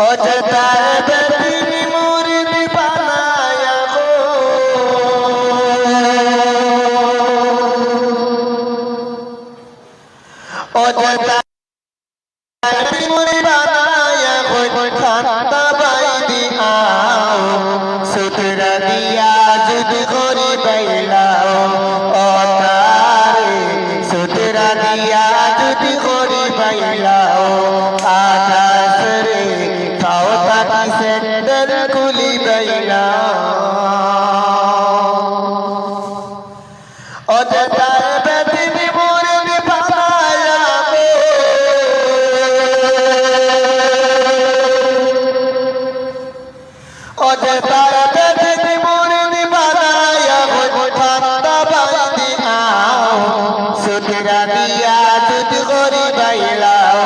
অযথার বেদিন মুরিদ বানায়া গো অযথার মুরিদ বানায়া গো খাতা বাইদি আও সুতরা দিয়া যদি করি বাইলাও অতারে সুতরা দিয়া যদি করি বাইলাও আকাশ রে পাওতা কিসে দর কুলি বাইলাও অযথার বেদিন মুরিদ বানায়া গো অযথার বেদিন মুরিদ বানায়া গো খাতা বাইদি আও সুতরা দিয়া যদি করি বাইলাও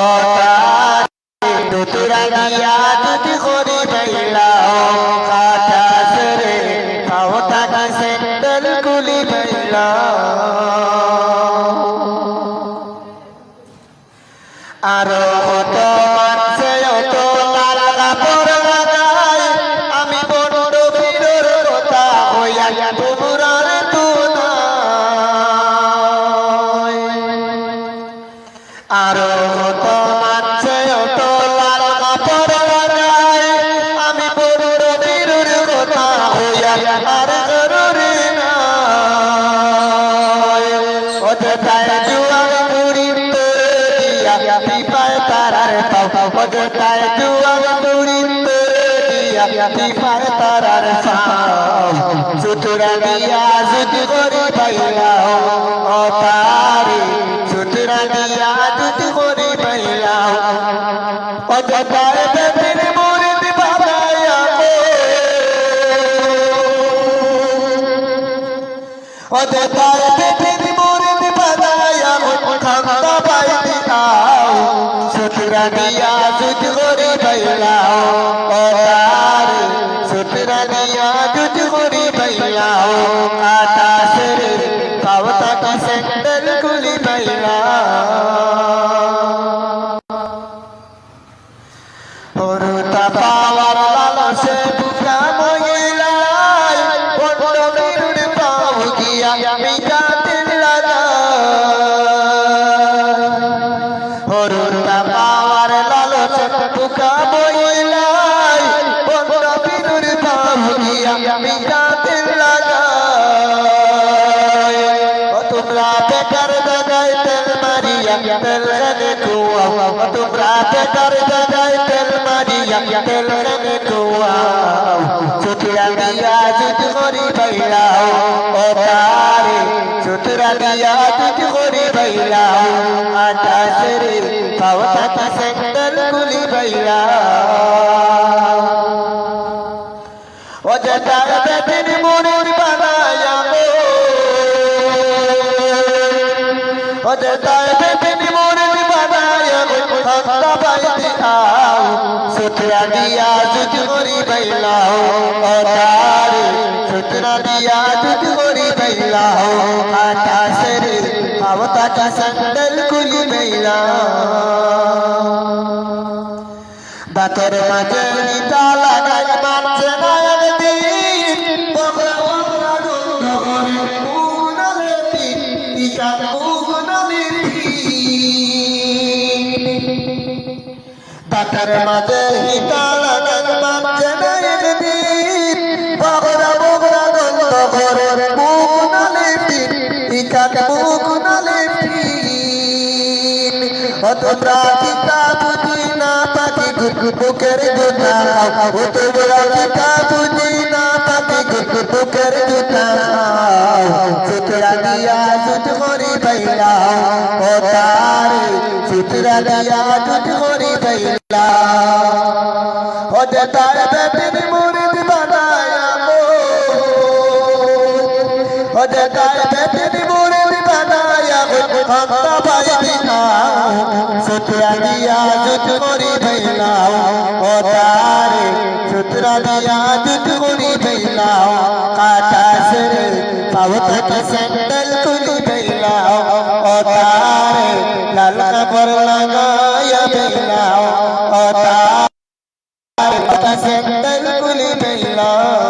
অতারে সুতরা দিয়া যদি করি বাইলাও আকাশ রে পাওতা কিসে দর কুলি বাইলাও আরো কত মানছে অত লাল কাপড় লাগাই আমি বড় বীরের কথা হইয়া তোমরার তুনাই আরো কত মানছে অত লাল কাপড় লাগাই আমি বড় বীরের কথা হইয়া আর জরুরি নাই অযথায় জুয়ার মুড়ি পিপায় তারার পাও অযথায় জুয়ার মুড়ি দিয়া পিপায় তারার পাও সুতরা দিয়া যদি করি পাইলাও অতারে সুতরা দিয়া যদি করি পাইলাও অযথার বেদিন মুরিদ বানায়া গো অযথার বেদিন মুরিদ বানায়া গো খাতা বাইদি আও সুতরা দিয়া যদি করি বাইলাও অতারে সুতরা দিয়া যদি করি বাইলাও আকাশ রে পাওতা কিসে দর কুলি বাইলাও হরতা পাওয়ার লালসে বুকা মহিলাই বড় বীর পাও গিয়া মিটাতে লাগা হরতা পাওয়ার লালসে বুকা মহিলাই বড় বীর পাও গিয়া মিটাতে লাগা তোমরা বেকার জায়গায় তেল মারিয়া তেল রেনে কুয়াও তোমরা বেকার জায়গায় তেল মারিয়া তেল রেনে কুয়াও সুতরা দিয়া যদি করি বাইলাও অতারে সুতরা দিয়া যদি করি বাইলাও আকাশ রে পাওতা কিসে দর কুলি বাইলাও অযথার বেদিন মুরিদ বানায়া গো অযথার বেদিন মুরিদ বানায়া গো খাতা বাইদি আও সুতরা দিয়া যদি করি বাইলাও অতারে সুতরা দিয়া যদি করি বাইলাও আকাশ রে পাওতা কিসে দর কুলি বাইলাও দাঁতের মাঝে ইটা লাগাই মানছে না একদিন বগরা বগরা গন্ধ করে উনালে পিঠ ইটা উনালে দাঁতের মাঝে ইটা লাগাই মানছে না একদিন বগরা বগরা গন্ধ করে উনালে পিঠ ইটা উনালে তোমরা কিতাব বুঝি না পাখি বুকের জুতা তোমরা কিতাব বুঝি না পাখি বুকের জুতা সুতরা দিয়া যদি করি বাইলাও অতারে সুতরা দিয়া যদি করি বাইলাও অযথার বেদিন মুরিদ বানায়া গো অযথার বেদিন মুরিদ বানায়া গো খাতা বাইদি আও সুতরা দিয়া যদি করি বাইলাও অতারে সুতরা দিয়া যদি করি বাইলাও আকাশ রে পাওতা কিসে দর কুলি বাইলাও অতারে লাল কাপড় লাগায়া বাইলাও অতারে سكت الكل بيلا